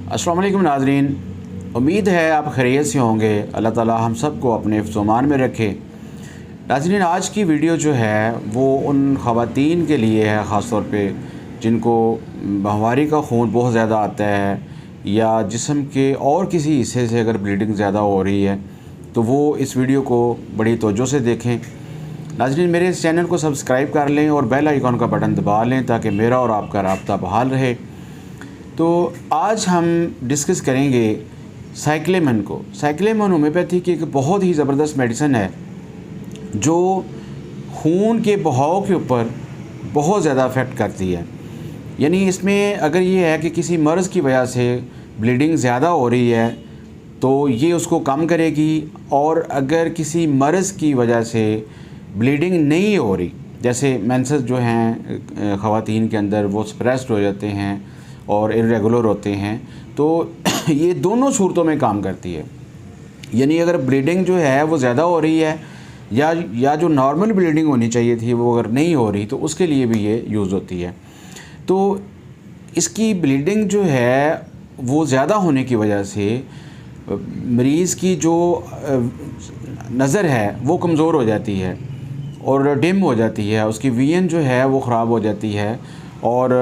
अस्सलाम वालेकुम नाज़रीन, उम्मीद है आप खैरियत से होंगे। अल्लाह ताला हम सब को अपने हिफ्ज़ अमान में रखे। नाज़रीन, आज की वीडियो जो है वो उन ख़वातीन के लिए है ख़ास तौर पे जिनको माहवारी का खून बहुत ज़्यादा आता है या जिस्म के और किसी हिस्से से अगर ब्लीडिंग ज़्यादा हो रही है तो वो इस वीडियो को बड़ी तवज्जो से देखें। नाज़रीन, मेरे इस चैनल को सब्सक्राइब कर लें और बेल आइकॉन का बटन दबा लें ताकि मेरा और आपका राब्ता बहाल रहे। तो आज हम डिस्कस करेंगे साइक्लेमेन को। साइक्लेमेन होम्योपैथी की एक बहुत ही ज़बरदस्त मेडिसिन है जो खून के बहाव के ऊपर बहुत ज़्यादा अफेक्ट करती है। यानी इसमें अगर ये है कि किसी मर्ज़ की वजह से ब्लीडिंग ज़्यादा हो रही है तो ये उसको कम करेगी, और अगर किसी मर्ज़ की वजह से ब्लीडिंग नहीं हो रही, जैसे मेंसेस जो हैं ख़वातीन के अंदर वो सप्रेस्ड हो जाते हैं और इर्रेगुलर होते हैं, तो ये दोनों सूरतों में काम करती है। यानी अगर ब्लीडिंग जो है वो ज़्यादा हो रही है या जो नॉर्मल ब्लीडिंग होनी चाहिए थी वो अगर नहीं हो रही तो उसके लिए भी ये यूज़ होती है। तो इसकी ब्लीडिंग जो है वो ज़्यादा होने की वजह से मरीज़ की जो नज़र है वो कमज़ोर हो जाती है और डिम हो जाती है, उसकी विजन जो है वो ख़राब हो जाती है और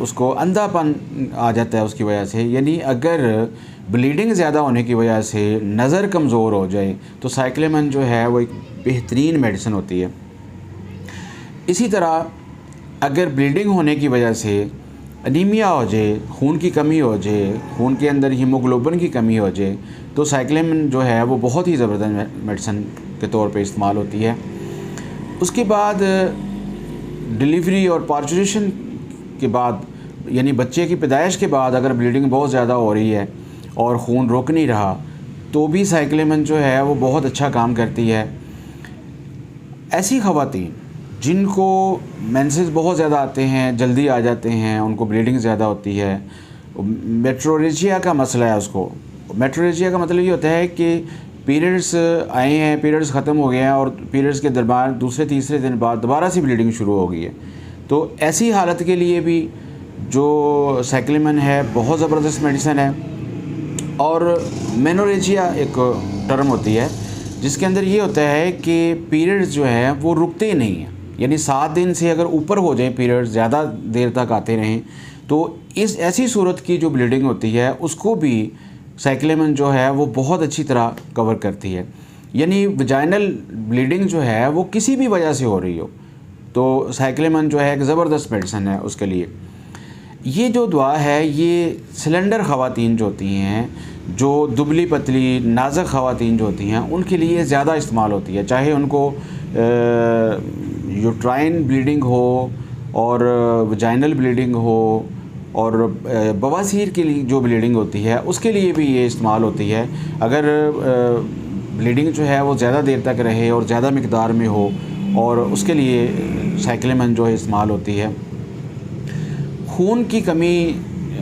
उसको अंधापन आ जाता है उसकी वजह से। यानी अगर ब्लीडिंग ज़्यादा होने की वजह से नज़र कमज़ोर हो जाए तो साइक्लेमेन जो है वो एक बेहतरीन मेडिसिन होती है। इसी तरह अगर ब्लीडिंग होने की वजह से अनीमिया हो जाए, खून की कमी हो जाए, खून के अंदर हीमोग्लोबिन की कमी हो जाए, तो साइक्लेमेन जो है वो बहुत ही ज़बरदस्त मेडिसिन के तौर पे इस्तेमाल होती है। उसके बाद डिलीवरी और पार्चुरेशन के बाद, यानी बच्चे की पैदाइश के बाद अगर ब्लीडिंग बहुत ज़्यादा हो रही है और खून रुक नहीं रहा तो भी साइक्लेमेन जो है वो बहुत अच्छा काम करती है। ऐसी ख़वातीन जिनको मेंसेस बहुत ज़्यादा आते हैं, जल्दी आ जाते हैं, उनको ब्लीडिंग ज़्यादा होती है, मेट्रोरेजिया का मसला है उसको। मेट्रोरेजिया का मतलब ये होता है कि पीरियड्स आए हैं, पीरियड्स ख़त्म हो गए हैं और पीरियड्स के दरमियान दूसरे तीसरे दिन बाद दोबारा से ब्लीडिंग शुरू हो गई है। तो ऐसी हालत के लिए भी जो साइक्लेमेन है बहुत ज़बरदस्त मेडिसिन है। और मेनोरेजिया एक टर्म होती है जिसके अंदर ये होता है कि पीरियड्स जो हैं वो रुकते ही नहीं हैं, यानी 7 दिन से अगर ऊपर हो जाए पीरियड्स, ज़्यादा देर तक आते रहें, तो इस ऐसी सूरत की जो ब्लीडिंग होती है उसको भी साइक्लेमेन जो है वो बहुत अच्छी तरह कवर करती है। यानी वजाइनल ब्लीडिंग जो है वो किसी भी वजह से हो रही हो तो साइक्लेमेन जो है एक ज़बरदस्त मेडिसिन है उसके लिए। ये जो दवा है ये सिलेंडर ख़वातीन जो होती हैं, जो दुबली पतली नाज़ुक ख़वातीन जो होती हैं, उनके लिए ज़्यादा इस्तेमाल होती है। चाहे उनको यूट्राइन ब्लीडिंग हो और वजाइनल ब्लीडिंग हो और बवासीर के लिए जो ब्लीडिंग होती है उसके लिए भी ये इस्तेमाल होती है। अगर ब्लीडिंग जो है वो ज़्यादा देर तक रहे और ज़्यादा मिकदार में हो और उसके लिए साइक्लेमेन जो है इस्तेमाल होती है। खून की कमी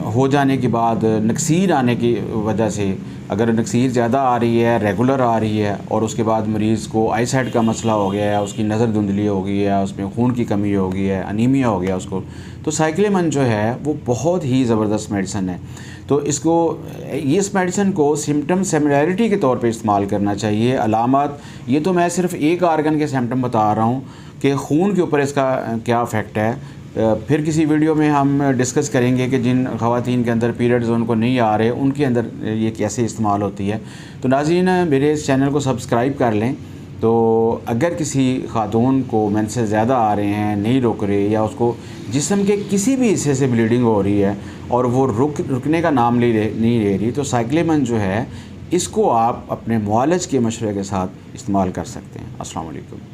हो जाने के बाद नक्सीर आने की वजह से, अगर नक्सीर ज़्यादा आ रही है, रेगुलर आ रही है और उसके बाद मरीज़ को आई साइट का मसला हो गया है, उसकी नज़र धुंधली हो गई है, उसमें खून की कमी हो गई है, अनीमिया हो गया उसको, तो साइक्लेमेन जो है वो बहुत ही ज़बरदस्त मेडिसिन है। तो इस मेडिसिन को सिम्टम सिमिलैरिटी के तौर पे इस्तेमाल करना चाहिए। अलामत ये तो मैं सिर्फ एक आर्गन के सिम्टम बता रहा हूँ कि खून के ऊपर इसका क्या इफ़ेक्ट है। फिर किसी वीडियो में हम डिस्कस करेंगे कि जिन ख़वातीन के अंदर पीरियड्स उनको नहीं आ रहे उनके अंदर ये कैसे इस्तेमाल होती है। तो नाज़रीन, मेरे इस चैनल को सब्सक्राइब कर लें। तो अगर किसी खातून को मेंसेस ज़्यादा आ रहे हैं, नहीं रुक रहे, या उसको जिस्म के किसी भी हिस्से से ब्लीडिंग हो रही है और वो रुकने का नाम नहीं ले रही, तो साइक्लेमेन जो है इसको आप अपने मुआलिज के मशवरे के साथ इस्तेमाल कर सकते हैं। अस्सलाम वालेकुम।